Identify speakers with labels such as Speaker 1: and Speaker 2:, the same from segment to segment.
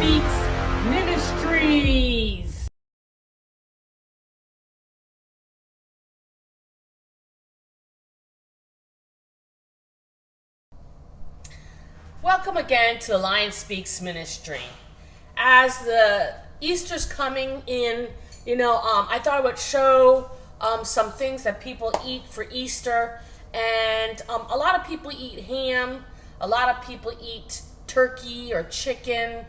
Speaker 1: Speaks Ministries. Welcome again to the Lion Speaks Ministry. As the Easter's coming in, I thought I would show some things that people eat for Easter. And a lot of people eat ham. A lot of people eat turkey or chicken.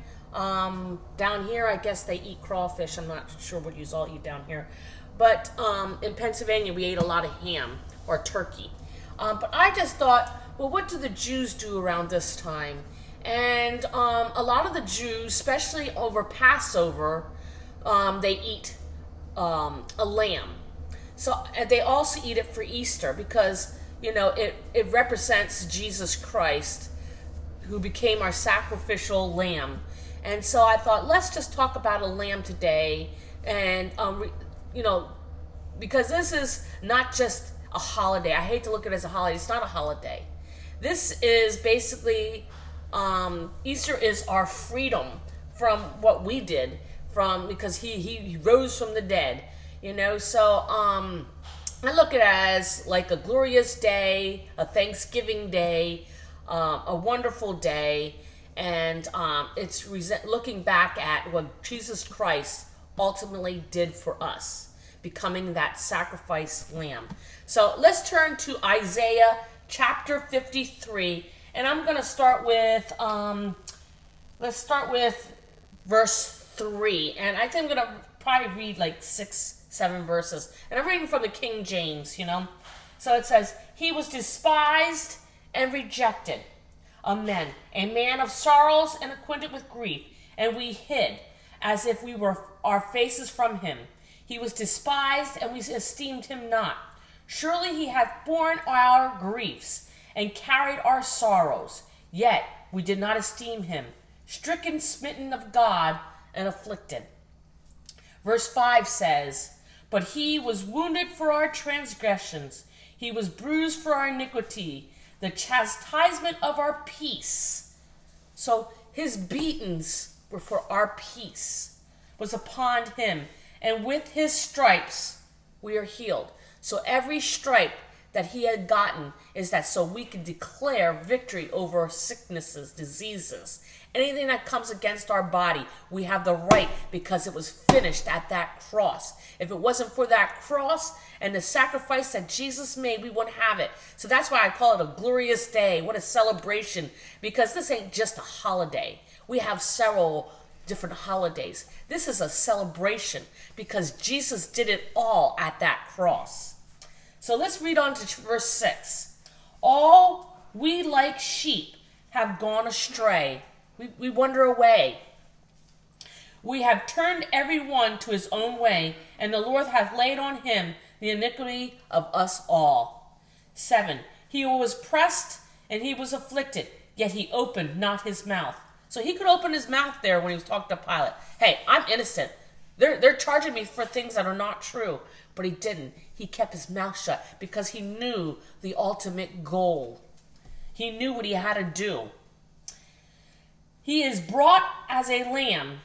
Speaker 1: Down here, I guess they eat crawfish. I'm not sure what you all eat down here. But in Pennsylvania, we ate a lot of ham or turkey. But I just thought, well, what do the Jews do around this time? And a lot of the Jews, especially over Passover, they eat a lamb. So they also eat it for Easter because, it represents Jesus Christ, who became our sacrificial lamb. And so I thought, let's just talk about a lamb today. And, because this is not just a holiday. I hate to look at it as a holiday. It's not a holiday. This is basically, Easter is our freedom from what we did, because he rose from the dead, So I look at it as like a glorious day, a Thanksgiving day, a wonderful day, and it's looking back at what Jesus Christ ultimately did for us, becoming that sacrifice lamb. So let's turn to Isaiah chapter 53, and I'm going to start with, verse 3, and I think I'm going to probably read like 6-7 verses, and I'm reading from the King James, So it says, "He was despised and rejected of men, a man of sorrows and acquainted with grief, and we hid as if we were our faces from him. He was despised, and we esteemed him not. Surely he hath borne our griefs and carried our sorrows, yet we did not esteem him stricken, smitten of God, and afflicted." Verse 5 says, "But he was wounded for our transgressions, he was bruised for our iniquity, the chastisement of our peace." So his beatings were for our peace, was upon him, and with his stripes we are healed. So every stripe that he had gotten is that so we can declare victory over sicknesses, diseases, anything that comes against our body. We have the right because it was finished at that cross. If it wasn't for that cross and the sacrifice that Jesus made, we wouldn't have it. So that's why I call it a glorious day. What a celebration, because this ain't just a holiday. We have several different holidays. This is a celebration because Jesus did it all at that cross. So let's read on to verse 6. "All we like sheep have gone astray. We wander away. We have turned every one to his own way, and the Lord hath laid on him the iniquity of us all." 7. "He was pressed and he was afflicted, yet he opened not his mouth." So he could open his mouth there when he was talking to Pilate. Hey, I'm innocent. They're charging me for things that are not true. But he didn't. He kept his mouth shut because he knew the ultimate goal. He knew what he had to do. "He is brought as a lamb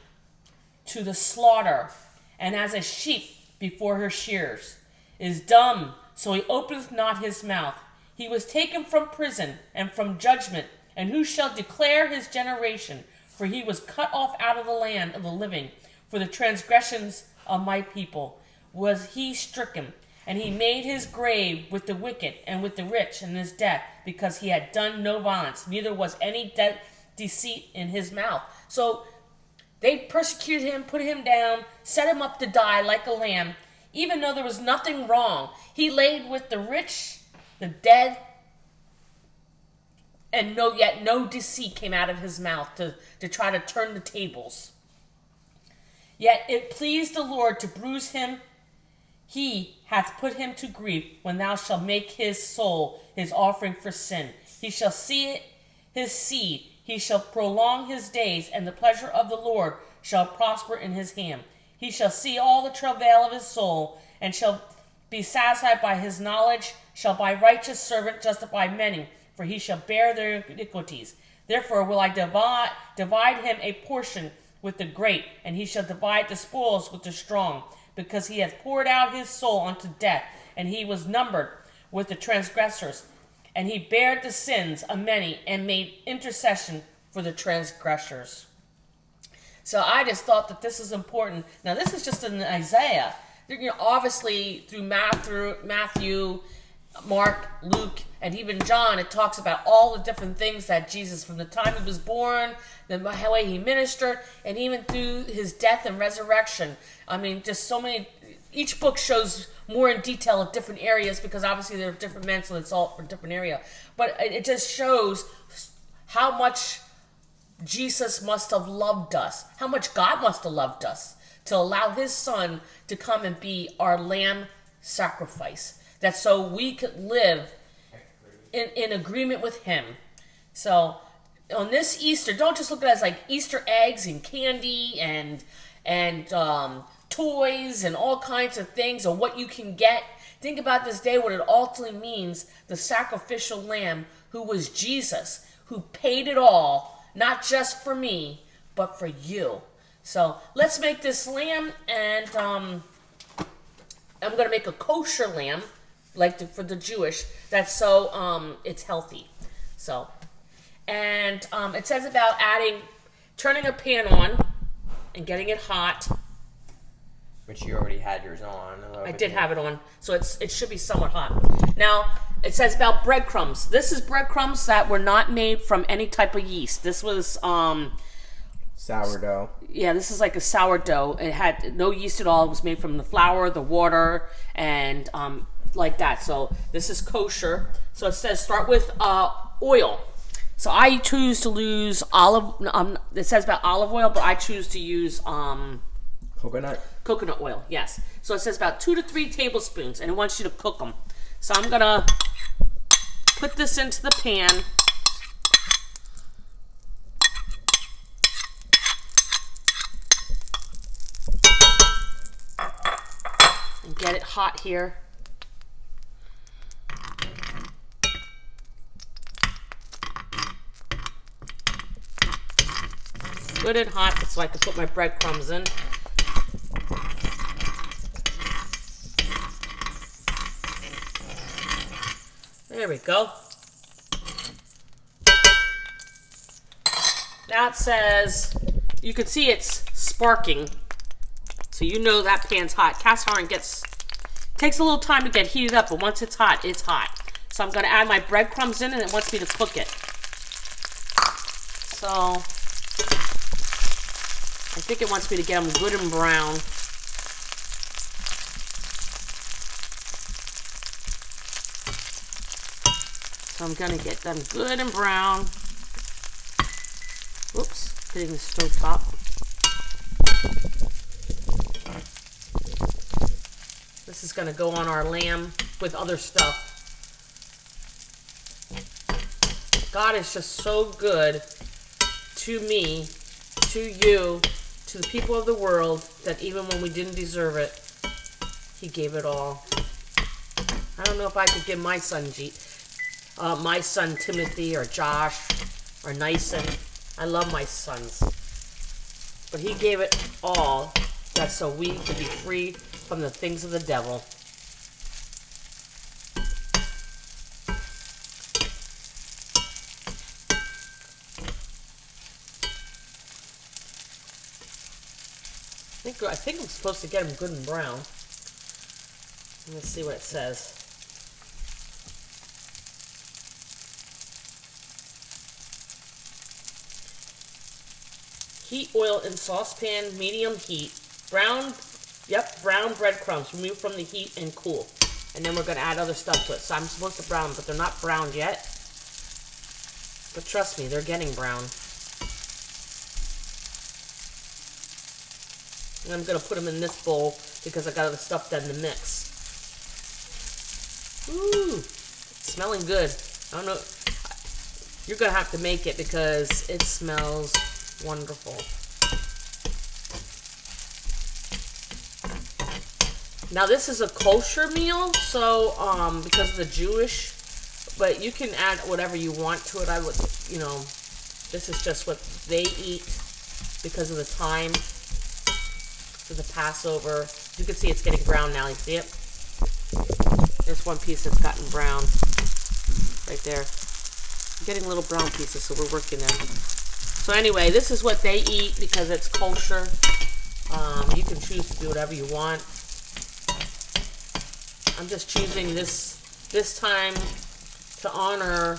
Speaker 1: to the slaughter, and as a sheep before her shearers is dumb, so he openeth not his mouth. He was taken from prison and from judgment, and who shall declare his generation? For he was cut off out of the land of the living. For the transgressions of my people was he stricken, and he made his grave with the wicked and with the rich in his death, because he had done no violence, neither was any deceit in his mouth." So they persecuted him, put him down, set him up to die like a lamb, even though there was nothing wrong. He laid with the rich, the dead, and yet no deceit came out of his mouth to try to turn the tables. "Yet it pleased the Lord to bruise him. He hath put him to grief when thou shalt make his soul his offering for sin. He shall see it, his seed. He shall prolong his days, and the pleasure of the Lord shall prosper in his hand. He shall see all the travail of his soul, and shall be satisfied by his knowledge, shall by righteous servant justify many, for he shall bear their iniquities. Therefore will I divide him a portion with the great, and he shall divide the spoils with the strong, because he hath poured out his soul unto death, and he was numbered with the transgressors. And he bare the sins of many, and made intercession for the transgressors. So I just thought that this is important. Now this is just in Isaiah. Obviously through Matthew, Mark, Luke, and even John, it talks about all the different things that Jesus, from the time he was born, the way he ministered, and even through his death and resurrection. I mean, just so many. Each book shows more in detail of different areas, because obviously there are different men, so it's all for a different area. But it just shows how much Jesus must have loved us, how much God must have loved us to allow his son to come and be our lamb sacrifice, that so we could live in agreement with him. So on this Easter, don't just look at it as like Easter eggs and candy and toys and all kinds of things, or what you can get. Think about this day, what it ultimately means, the sacrificial lamb who was Jesus, who paid it all, not just for me, but for you. So let's make this lamb, and I'm going to make a kosher lamb, like for the Jewish, that's so it's healthy. So, and it says about turning a pan on and getting it hot.
Speaker 2: Which you already had yours on.
Speaker 1: I did have it on, so it should be somewhat hot. Now, it says about breadcrumbs. This is breadcrumbs that were not made from any type of yeast. This was
Speaker 2: sourdough.
Speaker 1: Yeah, this is like a sourdough. It had no yeast at all. It was made from the flour, the water, and like that. So this is kosher. So it says start with oil. So I choose to use it says about olive oil, but I choose to use coconut oil, yes. So it says about 2 to 3 tablespoons, and it wants you to cook them. So I'm gonna put this into the pan. And get it hot here. Good and hot, so I can put my breadcrumbs in. There we go. Now it says, you can see it's sparking, so you know that pan's hot. Cast iron takes a little time to get heated up, but once it's hot, it's hot. So I'm going to add my breadcrumbs in, and it wants me to cook it. So I think it wants me to get them good and brown. So I'm going to get them good and brown. Whoops, hitting the stove top. This is going to go on our lamb with other stuff. God is just so good to me, to you, to the people of the world, that even when we didn't deserve it, he gave it all. I don't know if I could give my son Timothy or Josh or Nyson. I love my sons. But he gave it all, that's so we could be free from the things of the devil. I think I'm supposed to get them good and brown. Let's see what it says. Heat oil in saucepan, medium heat. Brown breadcrumbs. Remove from the heat and cool. And then we're going to add other stuff to it. So I'm supposed to brown, but they're not browned yet. But trust me, they're getting brown. And I'm going to put them in this bowl because I got other stuff done to mix. Ooh, it's smelling good. I don't know. You're going to have to make it because it smells wonderful. Now this is a kosher meal, so because of the Jewish, but you can add whatever you want to it. I would, this is just what they eat. because of the time for the Passover. You can see it's getting brown now. You see it? There's one piece that's gotten brown right there. I'm getting little brown pieces, so we're working them. So anyway, this is what they eat because it's kosher. You can choose to do whatever you want. I'm just choosing this time to honor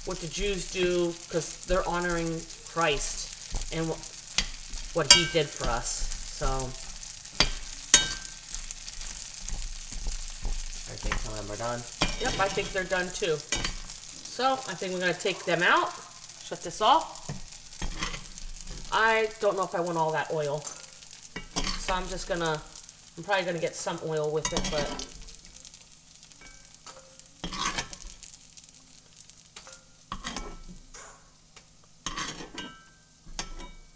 Speaker 1: what the Jews do because they're honoring Christ and what he did for us. So
Speaker 2: I think some of them are done.
Speaker 1: yep, I think they're done too. So I think we're going to take them out, shut this off. I don't know if I want all that oil. So I'm probably going to get some oil with it, but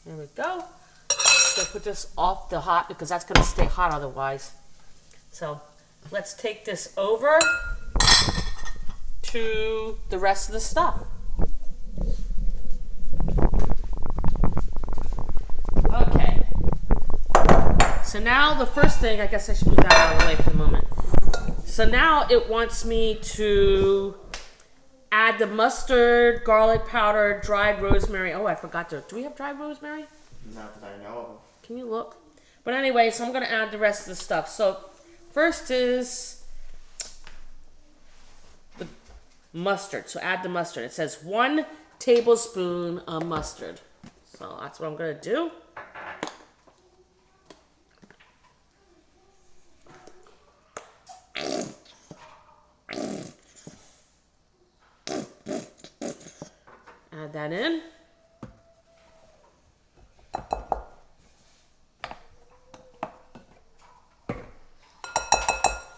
Speaker 1: there we go. So put this off the hot because that's going to stay hot otherwise. So let's take this over to the rest of the stuff. Okay. So now the first thing, I guess I should move that out of the way for the moment. So now it wants me to add the mustard, garlic powder, dried rosemary. Oh, I forgot to. Do we have dried rosemary?
Speaker 2: Not that I know of.
Speaker 1: Can you look? But anyway, so I'm going to add the rest of the stuff. So first is the mustard. So add the mustard. It says 1 tablespoon of mustard. So that's what I'm going to do. Add that in.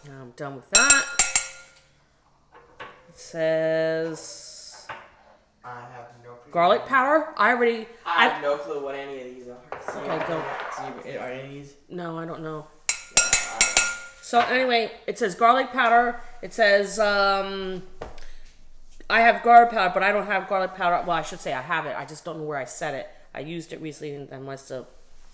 Speaker 1: Now I'm done with that. It says
Speaker 2: I have no clue.
Speaker 1: garlic powder. I
Speaker 2: have no clue what any of these are.
Speaker 1: Okay, go.
Speaker 2: Are any of these?
Speaker 1: No, I don't know.
Speaker 2: Yeah, I don't know.
Speaker 1: So anyway, it says garlic powder. It says I have garlic powder, but I don't have garlic powder. Well, I should say I have it. I just don't know where I set it. I used it recently and I must have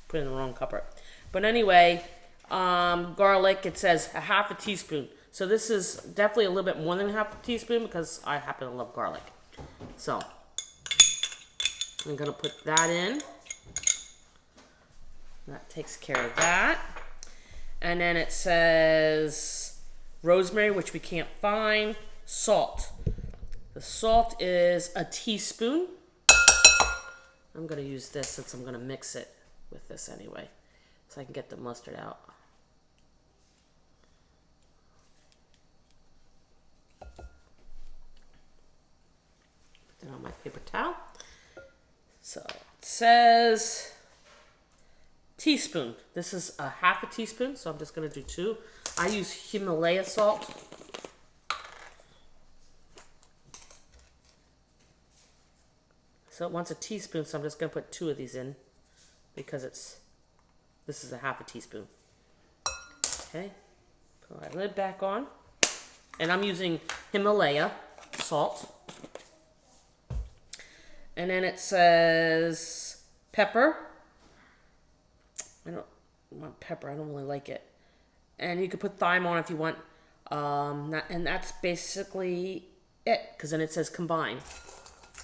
Speaker 1: put it in the wrong cupboard. But anyway, garlic, it says a half a teaspoon. So this is definitely a little bit more than a half a teaspoon because I happen to love garlic. So I'm going to put that in. That takes care of that. And then it says rosemary, which we can't find. Salt. The salt is a teaspoon. I'm going to use this since I'm going to mix it with this anyway, so I can get the mustard out. Put that on my paper towel. So it says teaspoon. This is a half a teaspoon, so I'm just going to do 2. I use Himalaya salt. So it wants a teaspoon, so I'm just going to put 2 of these in because this is a half a teaspoon. Okay, put my lid back on. And I'm using Himalaya salt. And then it says pepper. I don't want pepper, I don't really like it. And you could put thyme on if you want. And that's basically it, because then it says combine.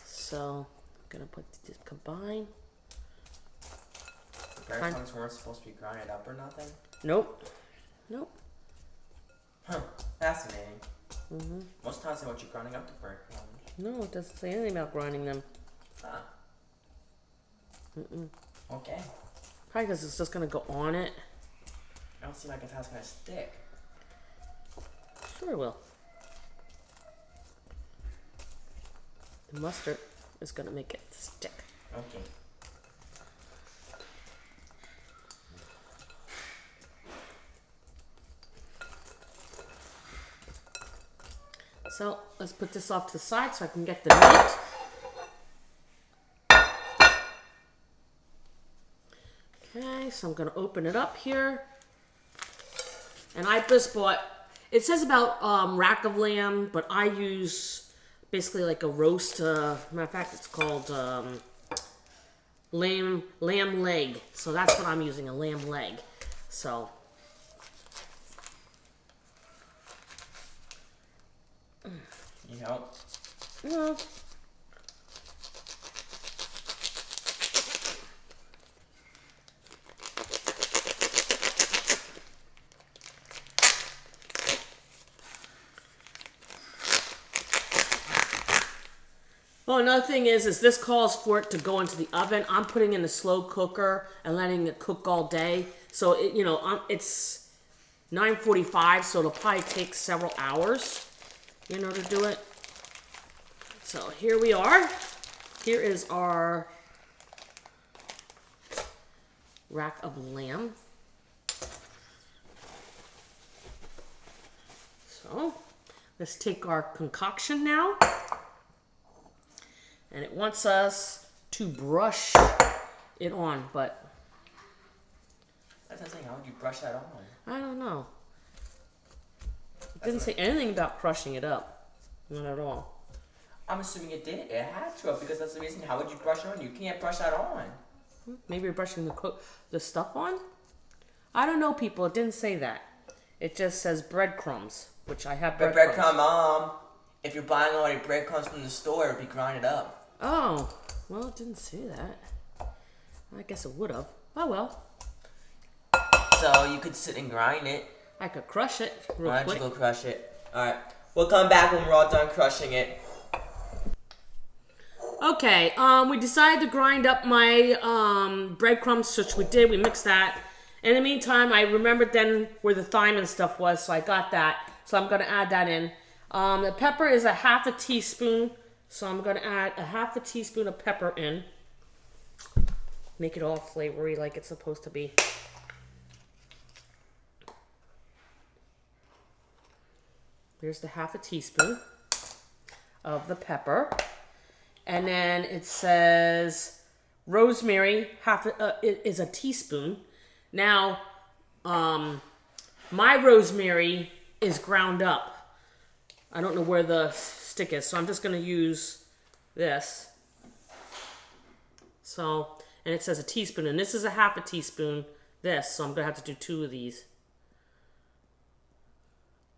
Speaker 1: So gonna put just combine.
Speaker 2: Bread crumbs weren't supposed to be grinded up or nothing?
Speaker 1: Nope. Nope.
Speaker 2: Huh. Fascinating.
Speaker 1: Mm-hmm.
Speaker 2: Most times they want you grinding up the bread crumbs.
Speaker 1: No, it doesn't say anything about grinding them.
Speaker 2: Huh.
Speaker 1: Mm-mm.
Speaker 2: Okay.
Speaker 1: Probably because it's just gonna go on it.
Speaker 2: I don't seem like it's gonna stick.
Speaker 1: Sure it will. The mustard is gonna make it stick.
Speaker 2: Okay.
Speaker 1: So let's put this off to the side so I can get the meat. Okay, so I'm gonna open it up here. And I just bought, it says about rack of lamb, but I use basically like a roast, matter of fact, it's called lamb leg. So that's what I'm using, a lamb leg. So
Speaker 2: You help?
Speaker 1: well, well, another thing is this calls for it to go into the oven. I'm putting in a slow cooker and letting it cook all day. So it's 9:45, so it'll probably take several hours, to do it. So here we are. Here is our rack of lamb. So let's take our concoction now. And it wants us to brush it on, but
Speaker 2: That's the thing. How would you brush that on?
Speaker 1: I don't know. It didn't say anything about crushing it up. Not at all.
Speaker 2: I'm assuming it did. It had to have, because that's the reason. How would you brush it on? You can't brush that on.
Speaker 1: Maybe you're brushing the stuff on? I don't know, people. It didn't say that. It just says breadcrumbs, which I have
Speaker 2: But
Speaker 1: breadcrumbs.
Speaker 2: breadcrumb, if you're buying all your breadcrumbs from the store, it'd be grinded up.
Speaker 1: Oh, well, it didn't say that. I guess it would have. Oh, well.
Speaker 2: So you could sit and grind it.
Speaker 1: I could crush it real
Speaker 2: Why don't
Speaker 1: quick.
Speaker 2: you go crush it? Alright. We'll come back when we're all done crushing it.
Speaker 1: Okay, we decided to grind up my breadcrumbs, which we did. We mixed that. In the meantime, I remembered then where the thyme and stuff was, so I got that. So I'm going to add that in. The pepper is a half a teaspoon, so I'm going to add a half a teaspoon of pepper in. Make it all flavory like it's supposed to be. Here's the half a teaspoon of the pepper. And then it says rosemary is a teaspoon. Now, my rosemary is ground up. I don't know where the stick is, so I'm just going to use this. So, and it says a teaspoon, and this is a half a teaspoon, so I'm going to have to do 2 of these.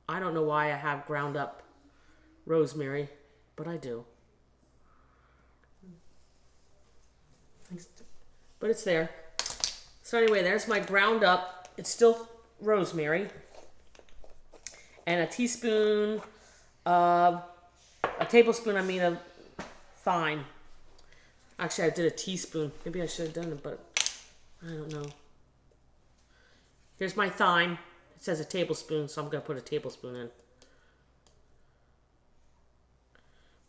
Speaker 1: I don't know why I have ground up rosemary, but I do. But it's there. So anyway, there's my ground up. It's still rosemary. And a tablespoon of thyme. Actually, I did a teaspoon. Maybe I should have done it, but I don't know. Here's my thyme. It says a tablespoon, so I'm going to put a tablespoon in.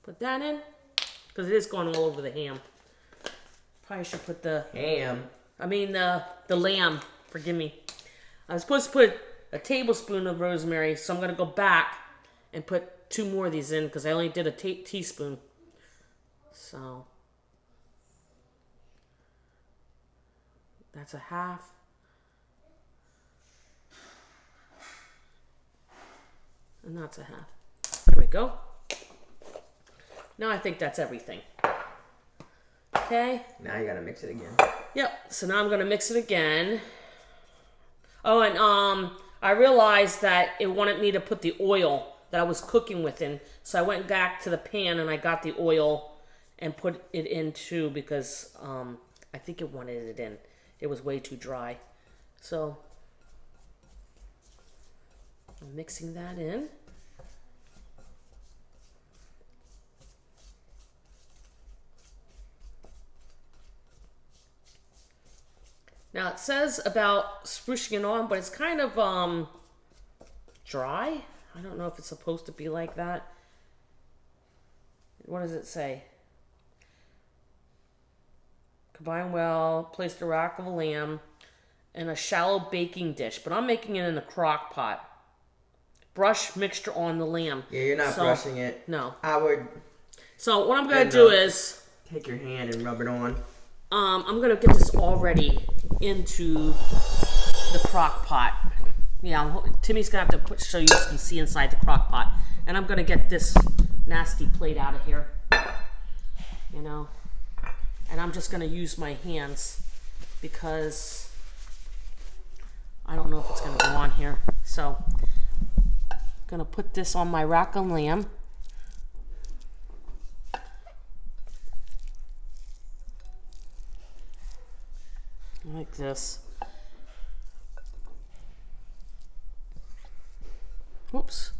Speaker 1: Put that in, because it is going all over the ham. Probably should put the lamb. Forgive me. I was supposed to put a tablespoon of rosemary, so I'm going to go back and put 2 more of these in, because I only did a teaspoon. So that's a half. And that's a half. There we go. Now I think that's everything. Okay.
Speaker 2: Now you gotta mix it again.
Speaker 1: Yep. So now I'm gonna mix it again. Oh, and I realized that it wanted me to put the oil that I was cooking with in. So I went back to the pan and I got the oil and put it in too, because I think it wanted it in. It was way too dry. So I'm mixing that in. Now it says about sprucing it on, but it's kind of dry. I don't know if it's supposed to be like that. What does it say? Combine well, place the rack of a lamb in a shallow baking dish, but I'm making it in a crock pot. Brush mixture on the lamb.
Speaker 2: Yeah, you're not brushing it.
Speaker 1: No.
Speaker 2: I would.
Speaker 1: So what I'm gonna do is
Speaker 2: take your hand and rub it on.
Speaker 1: I'm gonna get this all ready into the crock pot. Yeah, Timmy's gonna have to so you can see inside the crock pot. And I'm gonna get this nasty plate out of here. You know. And I'm just gonna use my hands because I don't know if it's gonna go on here. So I'm gonna put this on my rack of lamb. Like this. Whoops.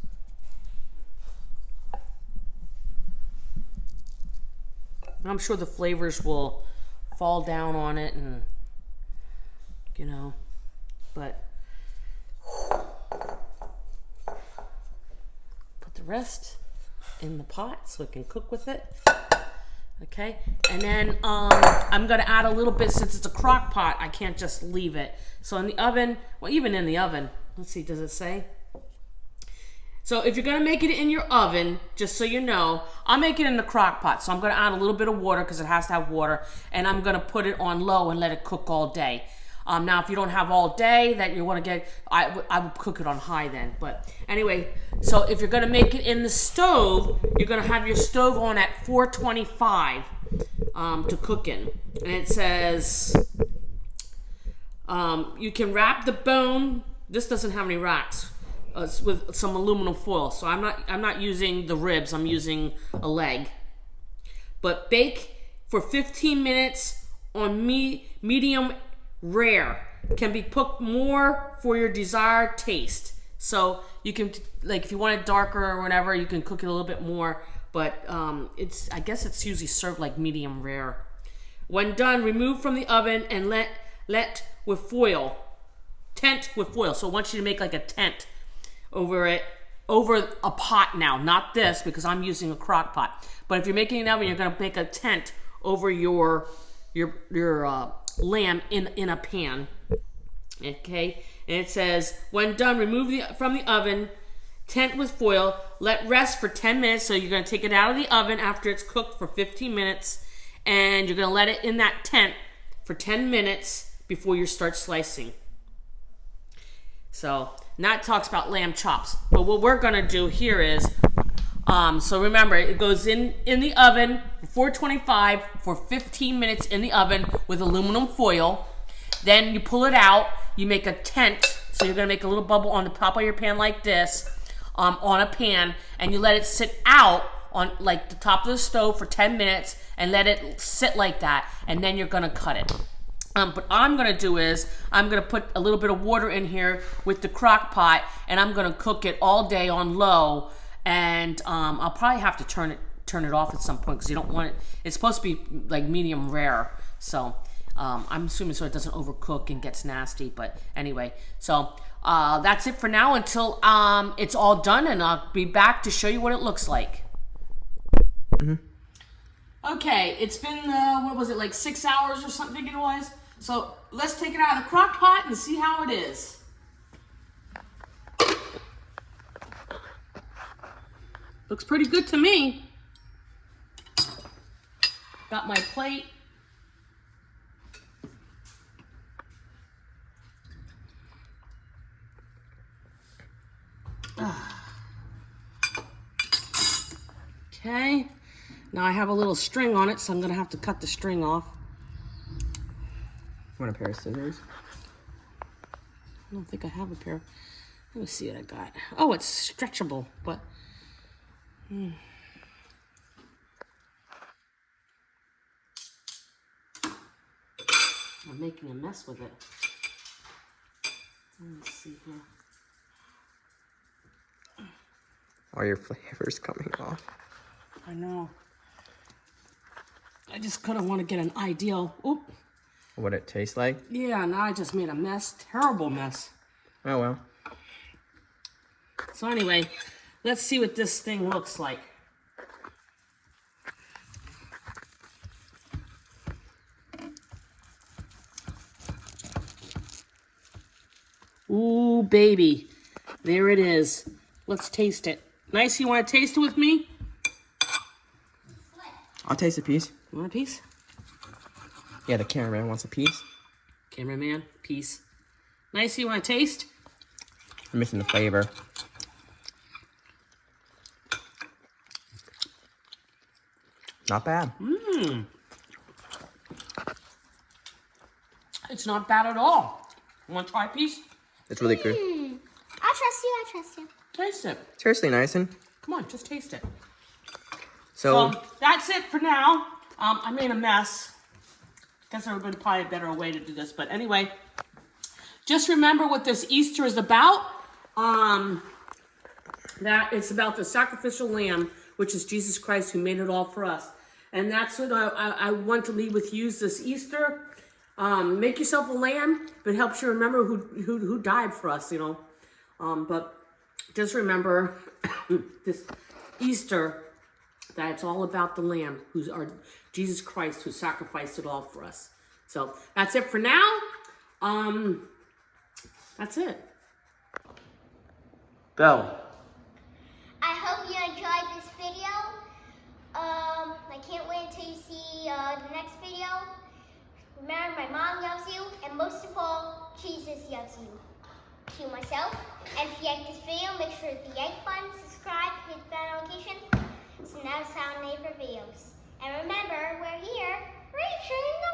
Speaker 1: I'm sure the flavors will fall down on it and, you know, but put the rest in the pot so it can cook with it. Okay, and then I'm gonna add a little bit, since it's a crock pot, I can't just leave it. So in the oven, well, even in the oven, let's see, does it say? So if you're gonna make it in your oven, just so you know, I'll make it in the crock pot. So I'm gonna add a little bit of water because it has to have water, and I'm gonna put it on low and let it cook all day. Now, if you don't have all day that you want to get, I would cook it on high then. But anyway, so if you're going to make it in the stove, you're going to have your stove on at 425 to cook in. And it says you can wrap the bone. This doesn't have any racks. It's with some aluminum foil. So I'm not using the ribs. I'm using a leg. But bake for 15 minutes on medium rare. Can be cooked more for your desired taste. So you can, like, if you want it darker or whatever, you can cook it a little bit more. But I guess it's usually served like medium rare. When done, remove from the oven and let with foil. Tent with foil. So I want you to make like a tent over it, over a pot now, not this because I'm using a crock pot. But if you're making an oven, you're going to make a tent over your lamb in a pan. Okay, and it says when done, remove from the oven, tent with foil, let rest for 10 minutes. So you're going to take it out of the oven after it's cooked for 15 minutes, and you're going to let it in that tent for 10 minutes before you start slicing. So now it talks about lamb chops, but what we're going to do here is so remember, it goes in the oven, 425 for 15 minutes in the oven with aluminum foil. Then you pull it out, you make a tent, so you're gonna make a little bubble on the top of your pan like this, on a pan, and you let it sit out on like the top of the stove for 10 minutes and let it sit like that, and then you're gonna cut it. What I'm gonna do is I'm gonna put a little bit of water in here with the crock pot, and I'm gonna cook it all day on low. And I'll probably have to turn it off at some point because you don't want it. It's supposed to be like medium rare, so I'm assuming so it doesn't overcook and gets nasty. But anyway, so that's it for now until it's all done, and I'll be back to show you what it looks like. Mm-hmm. Okay, it's been what was it, like 6 hours or something it was? So let's take it out of the crock pot and see how it is. Looks pretty good to me. Got my plate. Okay. Now I have a little string on it, so I'm gonna have to cut the string off.
Speaker 2: Want a pair of scissors?
Speaker 1: I don't think I have a pair. Let me see what I got. Oh, it's stretchable, but I'm making a mess with it. Let me see here.
Speaker 2: All your flavors coming off.
Speaker 1: I know. I just kind of want to get an ideal. Oop.
Speaker 2: What it tastes like?
Speaker 1: Yeah, now I just made a mess. Terrible mess.
Speaker 2: Oh well.
Speaker 1: So anyway, let's see what this thing looks like. Ooh, baby. There it is. Let's taste it. Nice, you want to taste it with me?
Speaker 2: I'll taste a piece.
Speaker 1: You want a piece?
Speaker 2: Yeah, the cameraman wants a piece.
Speaker 1: Cameraman, piece. Nice, you want to taste?
Speaker 2: I'm missing the flavor. Not bad.
Speaker 1: It's not bad at all. You want to try a piece?
Speaker 3: It's really good.
Speaker 4: I trust you.
Speaker 1: Taste it.
Speaker 3: Seriously, Nyson.
Speaker 1: Come on, just taste it.
Speaker 3: So,
Speaker 1: That's it for now. I made a mess. Guess there would have been probably a better way to do this, but anyway, just remember what this Easter is about. That it's about the sacrificial lamb, which is Jesus Christ, who made it all for us. And that's what I want to leave with you this Easter. Make yourself a lamb, but it helps you remember who died for us, you know. But just remember this Easter that it's all about the lamb, who's our Jesus Christ, who sacrificed it all for us. So that's it for now. That's it.
Speaker 3: Belle.
Speaker 4: I hope you enjoyed this video. I can't wait until you see the next video. Remember, my mom loves you, and most of all, Jesus loves you. To myself. And if you like this video, make sure to hit the like button, subscribe, hit the bell notification, so now it's our neighbor videos. And remember, we're here reaching the